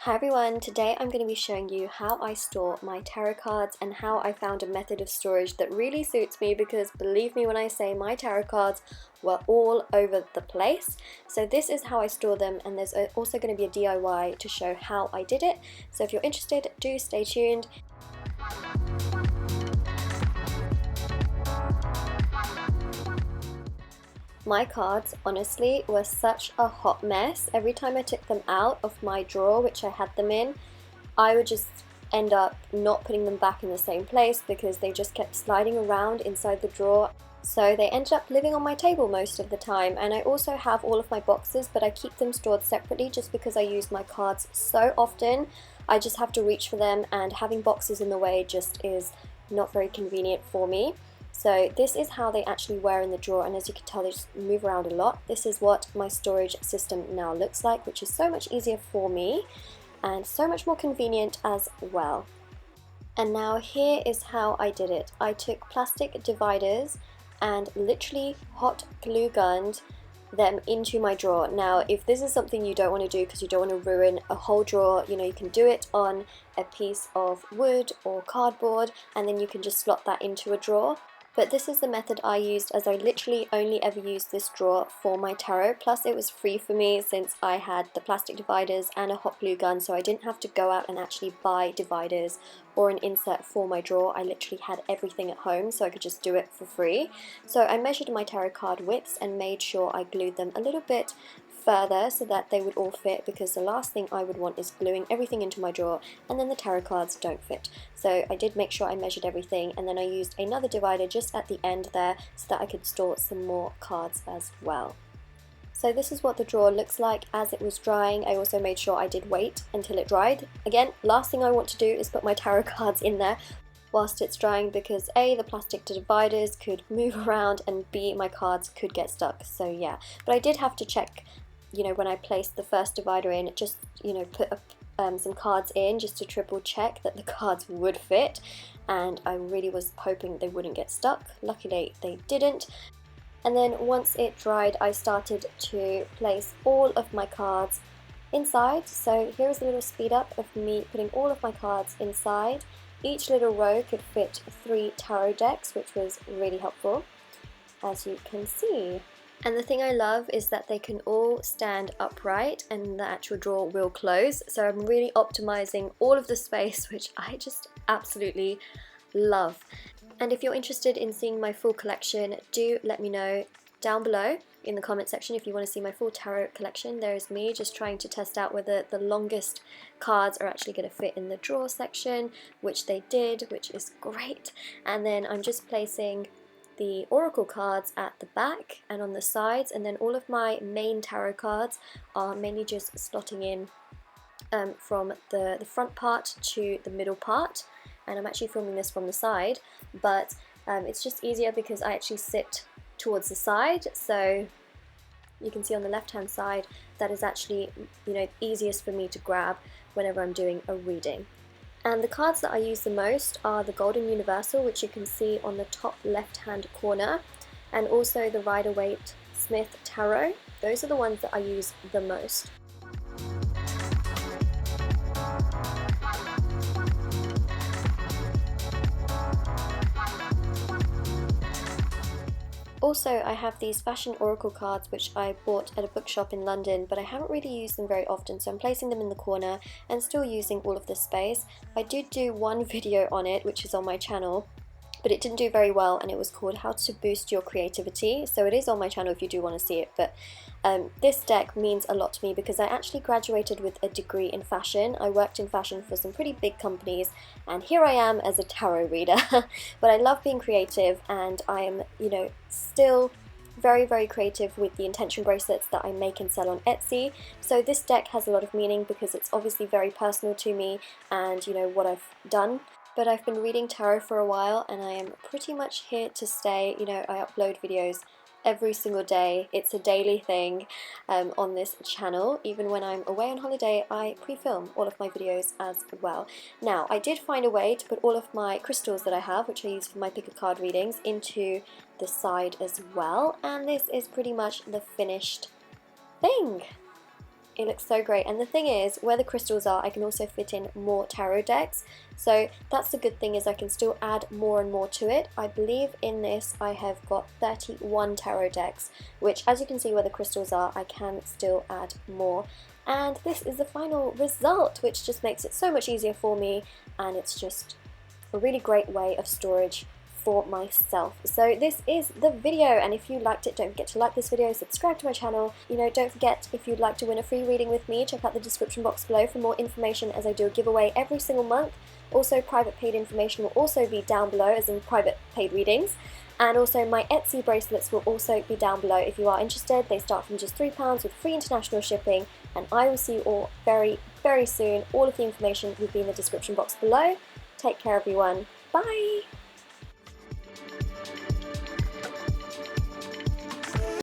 Hi everyone, today I'm going to be showing you how I store my tarot cards and how I found a method of storage that really suits me, because believe me when I say my tarot cards were all over the place. So this is how I store them, and there's also going to be a DIY to show how I did it. So if you're interested, do stay tuned. My cards, honestly, were such a hot mess. Every time I took them out of my drawer, which I had them in, I would just end up not putting them back in the same place because they just kept sliding around inside the drawer. So they ended up living on my table most of the time. And I also have all of my boxes, but I keep them stored separately just because I use my cards so often. I just have to reach for them, and having boxes in the way just is not very convenient for me. So this is how they actually were in the drawer, and as you can tell, they just move around a lot. This is what my storage system now looks like, which is so much easier for me and so much more convenient as well. And now here is how I did it. I took plastic dividers and literally hot glue gunned them into my drawer. Now if this is something you don't want to do because you don't want to ruin a whole drawer, you can do it on a piece of wood or cardboard, and then you can just slot that into a drawer. But this is the method I used, as I literally only ever used this drawer for my tarot. Plus it was free for me since I had the plastic dividers and a hot glue gun, so I didn't have to go out and actually buy dividers or an insert for my drawer. I literally had everything at home, so I could just do it for free. So I measured my tarot card widths and made sure I glued them a little bit further so that they would all fit, because the last thing I would want is gluing everything into my drawer and then the tarot cards don't fit. So I did make sure I measured everything, and then I used another divider just at the end there so that I could store some more cards as well. So this is what the drawer looks like as it was drying. I also made sure I did wait until it dried. Again, last thing I want to do is put my tarot cards in there whilst it's drying, because A, the plastic dividers could move around, and B, my cards could get stuck. So yeah, but I did have to check, when I placed the first divider in, just put some cards in just to triple check that the cards would fit, and I really was hoping they wouldn't get stuck. Luckily they didn't. And then once it dried, I started to place all of my cards inside. So here's a little speed up of me putting all of my cards inside. Each little row could fit 3 tarot decks, which was really helpful, as you can see. And the thing I love is that they can all stand upright and the actual drawer will close. So I'm really optimizing all of the space, which I just absolutely love. And if you're interested in seeing my full collection, do let me know down below in the comment section if you want to see my full tarot collection. There is me just trying to test out whether the longest cards are actually going to fit in the drawer section, which they did, which is great. And then I'm just placing the oracle cards at the back and on the sides, and then all of my main tarot cards are mainly just slotting in from the front part to the middle part. And I'm actually filming this from the side, but it's just easier because I actually sit towards the side, so you can see on the left hand side that is actually easiest for me to grab whenever I'm doing a reading. And the cards that I use the most are the Golden Universal, which you can see on the top left hand corner, and also the Rider-Waite-Smith Tarot. Those are the ones that I use the most. Also, I have these fashion oracle cards which I bought at a bookshop in London, but I haven't really used them very often, so I'm placing them in the corner and still using all of this space. I did do one video on it, which is on my channel, but it didn't do very well, and it was called How to Boost Your Creativity. So it is on my channel if you do want to see it. But this deck means a lot to me because I actually graduated with a degree in fashion. I worked in fashion for some pretty big companies, and here I am as a tarot reader. But I love being creative, and I am, still very, very creative with the intention bracelets that I make and sell on Etsy. So this deck has a lot of meaning because it's obviously very personal to me and what I've done. But I've been reading tarot for a while, and I am pretty much here to stay. I upload videos every single day. It's a daily thing on this channel. Even when I'm away on holiday, I pre-film all of my videos as well. Now, I did find a way to put all of my crystals that I have, which I use for my pick a card readings, into the side as well. And this is pretty much the finished thing. It looks so great, and the thing is, where the crystals are, I can also fit in more tarot decks, so that's the good thing, is I can still add more and more to it. I believe in this I have got 31 tarot decks, which, as you can see where the crystals are, I can still add more. And this is the final result, which just makes it so much easier for me, and it's just a really great way of storage for myself. So this is the video, and if you liked it, don't forget to like this video, subscribe to my channel. Don't forget, if you'd like to win a free reading with me, check out the description box below for more information, as I do a giveaway every single month. Also, private paid information will also be down below, as in private paid readings. And also my Etsy bracelets will also be down below if you are interested. They start from just £3 with free international shipping, and I will see you all very, very soon. All of the information will be in the description box below. Take care, everyone. Bye!